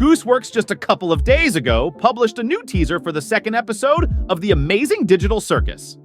Gooseworks just a couple of days ago published a new teaser for the second episode of The Amazing Digital Circus.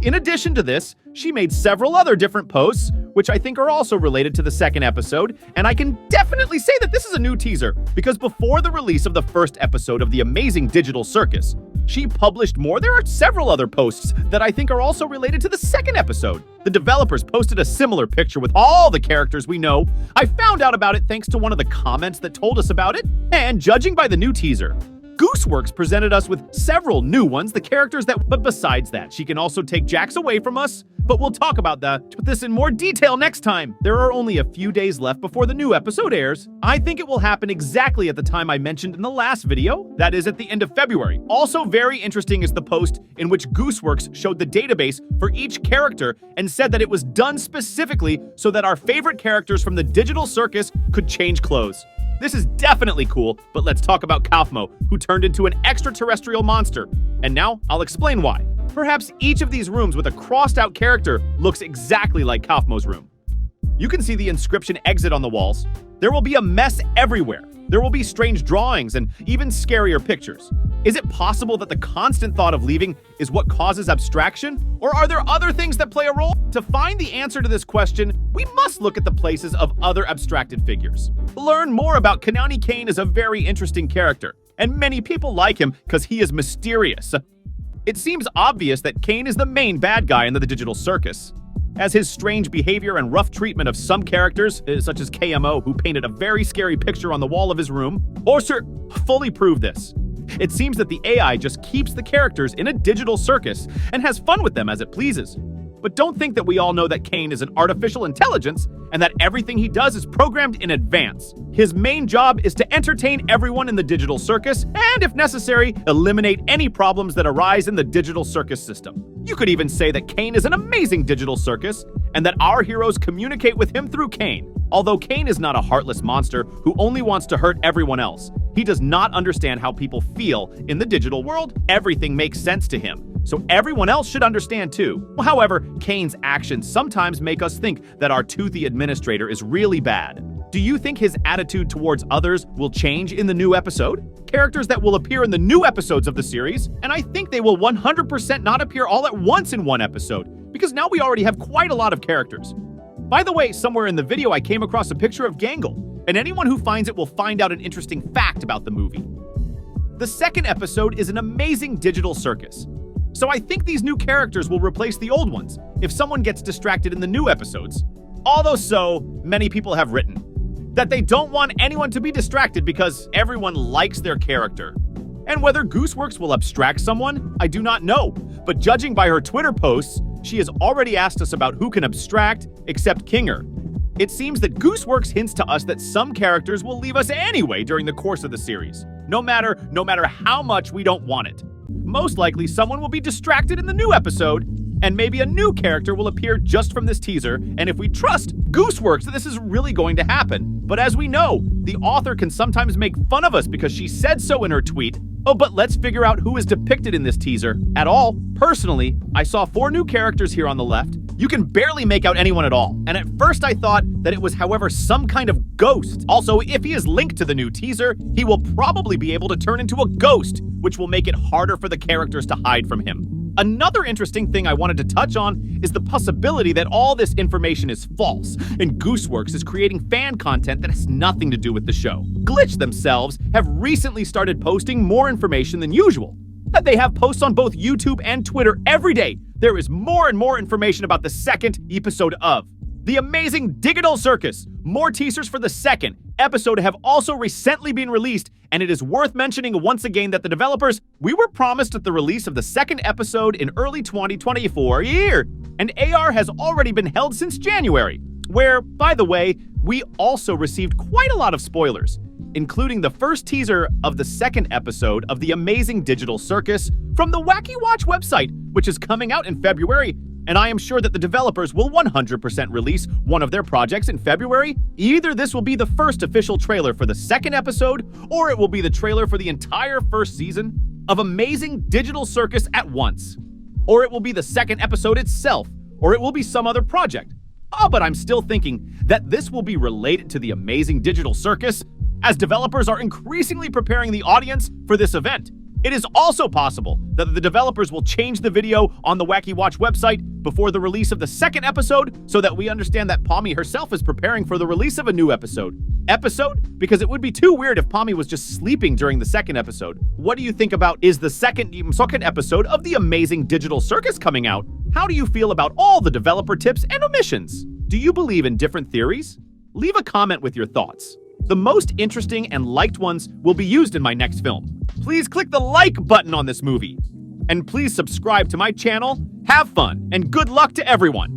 In addition to this, she made several other different posts, which I think are also related to the second episode, and I can definitely say that this is a new teaser, because before the release of the first episode of The Amazing Digital Circus, she published more. There are several other posts that I think are also related to the second episode. The developers posted a similar picture with all the characters we know. I found out about it thanks to one of the comments that told us about it, and judging by the new teaser, Gooseworks presented us with several new ones, but besides that, she can also take Jax away from us, but we'll talk about this in more detail next time. There are only a few days left before the new episode airs. I think it will happen exactly at the time I mentioned in the last video, that is at the end of February. Also very interesting is the post in which Gooseworks showed the database for each character and said that it was done specifically so that our favorite characters from the digital circus could change clothes. This is definitely cool, but let's talk about Kafmo, who turned into an extraterrestrial monster. And now, I'll explain why. Perhaps each of these rooms with a crossed-out character looks exactly like Kafmo's room. You can see the inscription exit on the walls. There will be a mess everywhere. There will be strange drawings and even scarier pictures. Is it possible that the constant thought of leaving is what causes abstraction? Or are there other things that play a role? To find the answer to this question, we must look at the places of other abstracted figures. Learn more about Kanani Kane is a very interesting character, and many people like him because he is mysterious. It seems obvious that Kane is the main bad guy in the digital circus, as his strange behavior and rough treatment of some characters, such as KMO, who painted a very scary picture on the wall of his room, fully prove this. It seems that the AI just keeps the characters in a digital circus and has fun with them as it pleases. But don't think that we all know that Kane is an artificial intelligence and that everything he does is programmed in advance. His main job is to entertain everyone in the digital circus and, if necessary, eliminate any problems that arise in the digital circus system. You could even say that Kane is an amazing digital circus and that our heroes communicate with him through Kane. Although Kane is not a heartless monster who only wants to hurt everyone else, he does not understand how people feel in the digital world. Everything makes sense to him, so everyone else should understand too. However, Kane's actions sometimes make us think that our toothy administrator is really bad. Do you think his attitude towards others will change in the new episode? Characters that will appear in the new episodes of the series, and I think they will 100% not appear all at once in one episode, because now we already have quite a lot of characters. By the way, somewhere in the video I came across a picture of Gangle, and anyone who finds it will find out an interesting fact about the movie. The second episode is an amazing digital circus, so I think these new characters will replace the old ones if someone gets distracted in the new episodes. Although many people have written that they don't want anyone to be distracted because everyone likes their character. And whether Gooseworks will abstract someone, I do not know, but judging by her Twitter posts, she has already asked us about who can abstract except Kinger. It seems that Gooseworks hints to us that some characters will leave us anyway during the course of the series, no matter how much we don't want it. Most likely someone will be distracted in the new episode, and maybe a new character will appear just from this teaser, and if we trust Gooseworks, this is really going to happen. But as we know, the author can sometimes make fun of us because she said so in her tweet. Oh, but let's figure out who is depicted in this teaser at all. Personally, I saw 4 new characters here on the left. You can barely make out anyone at all. And at first I thought that it was, however, some kind of ghost. Also, if he is linked to the new teaser, he will probably be able to turn into a ghost, which will make it harder for the characters to hide from him. Another interesting thing I wanted to touch on is the possibility that all this information is false, and Gooseworks is creating fan content that has nothing to do with the show. Glitch themselves have recently started posting more information than usual. They have posts on both YouTube and Twitter every day. There is more and more information about the second episode of The Amazing Digital Circus. More teasers for the second episode have also recently been released, and it is worth mentioning once again that the developers, we were promised at the release of the second episode in early 2024 year, and AR has already been held since January, where, by the way, we also received quite a lot of spoilers, including the first teaser of the second episode of The Amazing Digital Circus from the Wacky Watch website, which is coming out in February. And I am sure that the developers will 100% release one of their projects in February. Either this will be the first official trailer for the second episode, or it will be the trailer for the entire first season of Amazing Digital Circus at once. Or it will be the second episode itself, or it will be some other project. Oh, but I'm still thinking that this will be related to the Amazing Digital Circus, as developers are increasingly preparing the audience for this event. It is also possible that the developers will change the video on the Wacky Watch website before the release of the second episode so that we understand that Pomni herself is preparing for the release of a new episode. Because it would be too weird if Pomni was just sleeping during the second episode. What do you think about is the second episode of the amazing Digital Circus coming out? How do you feel about all the developer tips and omissions? Do you believe in different theories? Leave a comment with your thoughts. The most interesting and liked ones will be used in my next film. Please click the like button on this movie. And please subscribe to my channel. Have fun and good luck to everyone.